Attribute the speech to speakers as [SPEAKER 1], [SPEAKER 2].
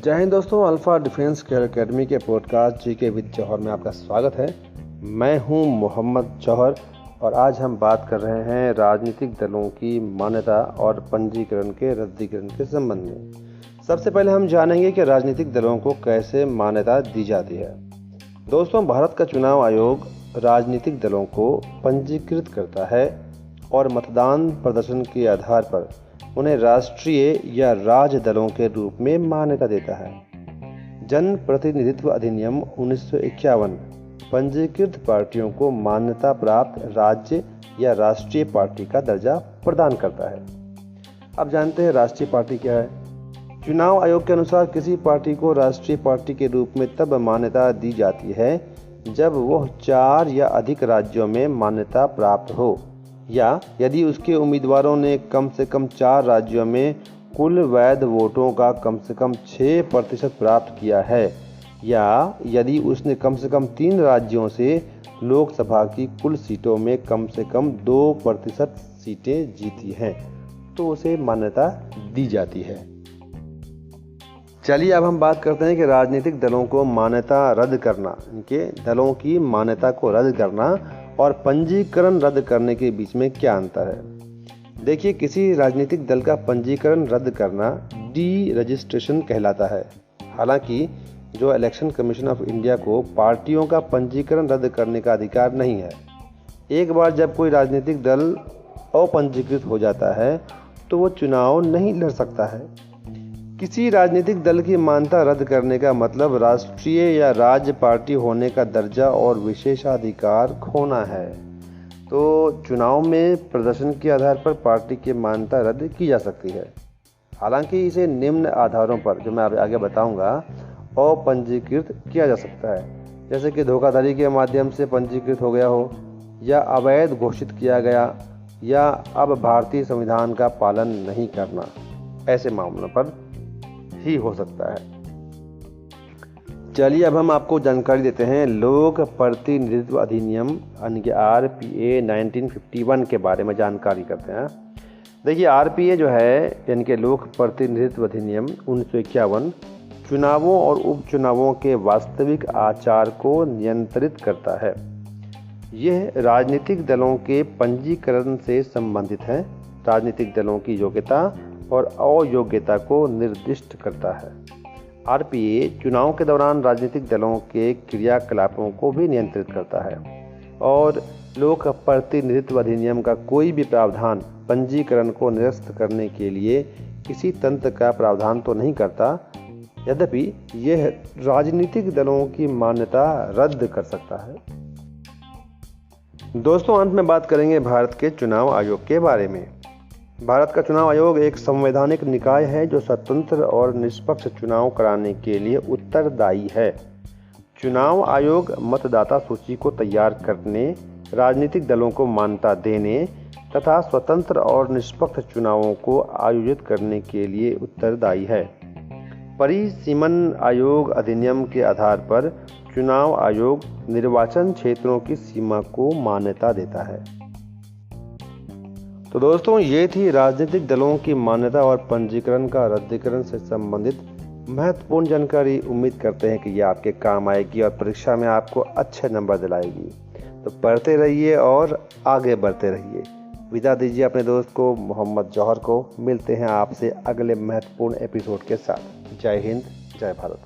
[SPEAKER 1] जय हिंद दोस्तों, alpha defence care academy के पॉडकास्ट जीके विद जौहर में आपका स्वागत है। मैं हूं मोहम्मद जौहर और आज हम बात कर रहे हैं राजनीतिक दलों की मान्यता और पंजीकरण के रद्दीकरण के संबंध में। सबसे पहले हम जानेंगे कि राजनीतिक दलों को कैसे मान्यता दी जाती है। दोस्तों, भारत का चुनाव आयोग राजनीतिक दलों को पंजीकृत करता है और मतदान प्रदर्शन के आधार पर उन्हें राष्ट्रीय या राज्य दलों के रूप में मान्यता देता है। जन प्रतिनिधित्व अधिनियम 1951 पंजीकृत पार्टियों को मान्यता प्राप्त राज्य या राष्ट्रीय पार्टी का दर्जा प्रदान करता है। अब जानते हैं राष्ट्रीय पार्टी क्या है। चुनाव आयोग के अनुसार किसी पार्टी को राष्ट्रीय पार्टी के रूप में तब मान्यता दी जाती है जब वह 4 या अधिक राज्यों में मान्यता प्राप्त हो, या यदि उसके उम्मीदवारों ने कम से कम 4 राज्यों में कुल वैध वोटों का कम से कम 6% प्राप्त किया है, या यदि उसने कम से कम 3 राज्यों से लोकसभा की कुल सीटों में कम से कम 2% सीटें जीती हैं, तो उसे मान्यता दी जाती है। चलिए अब हम बात करते हैं कि राजनीतिक दलों को मान्यता रद्द करना, इनके दलों की मान्यता को रद्द करना और पंजीकरण रद्द करने के बीच में क्या अंतर है। देखिए, किसी राजनीतिक दल का पंजीकरण रद्द करना डी रजिस्ट्रेशन कहलाता है। हालांकि जो इलेक्शन कमीशन ऑफ इंडिया को पार्टियों का पंजीकरण रद्द करने का अधिकार नहीं है। एक बार जब कोई राजनीतिक दल अपंजीकृत हो जाता है तो वो चुनाव नहीं लड़ सकता है। किसी राजनीतिक दल की मान्यता रद्द करने का मतलब राष्ट्रीय या राज्य पार्टी होने का दर्जा और विशेषाधिकार खोना है। तो चुनाव में प्रदर्शन के आधार पर पार्टी की मान्यता रद्द की जा सकती है। हालांकि इसे निम्न आधारों पर, जो मैं आगे बताऊंगा, अपंजीकृत किया जा सकता है। जैसे कि धोखाधड़ी के माध्यम से पंजीकृत हो गया हो, या अवैध घोषित किया गया, या अब भारतीय संविधान का पालन नहीं करना, ऐसे मामलों पर ही हो सकता है। चलिए अब हम आपको जानकारी देते हैं लोक प्रतिनिधित्व अधिनियम RPA 1951 के बारे में जानकारी करते हैं। देखिए, RPA जो है यानी कि लोक प्रतिनिधित्व अधिनियम 1951 चुनावों और उपचुनावों के वास्तविक आचार को नियंत्रित करता है। यह राजनीतिक दलों के पंजीकरण से संबंधित है। राजनीतिक दलों की योग्यता और अयोग्यता को निर्दिष्ट करता है। RPA चुनाव के दौरान राजनीतिक दलों के क्रियाकलापों को भी नियंत्रित करता है, और लोक प्रतिनिधित्व अधिनियम का कोई भी प्रावधान पंजीकरण को निरस्त करने के लिए किसी तंत्र का प्रावधान तो नहीं करता। यद्यपि यह राजनीतिक दलों की मान्यता रद्द कर सकता है। दोस्तों, अंत में बात करेंगे भारत के चुनाव आयोग के बारे में। भारत का चुनाव आयोग एक संवैधानिक निकाय है जो स्वतंत्र और निष्पक्ष चुनाव कराने के लिए उत्तरदायी है। चुनाव आयोग मतदाता सूची को तैयार करने, राजनीतिक दलों को मान्यता देने तथा स्वतंत्र और निष्पक्ष चुनावों को आयोजित करने के लिए उत्तरदायी है। परिसीमन आयोग अधिनियम के आधार पर चुनाव आयोग निर्वाचन क्षेत्रों की सीमा को मान्यता देता है। तो दोस्तों, ये थी राजनीतिक दलों की मान्यता और पंजीकरण का रद्दीकरण से संबंधित महत्वपूर्ण जानकारी। उम्मीद करते हैं कि ये आपके काम आएगी और परीक्षा में आपको अच्छे नंबर दिलाएगी। तो पढ़ते रहिए और आगे बढ़ते रहिए। विदा दीजिए अपने दोस्त को, मोहम्मद जौहर को। मिलते हैं आपसे अगले महत्वपूर्ण एपिसोड के साथ। जय हिंद, जय भारत।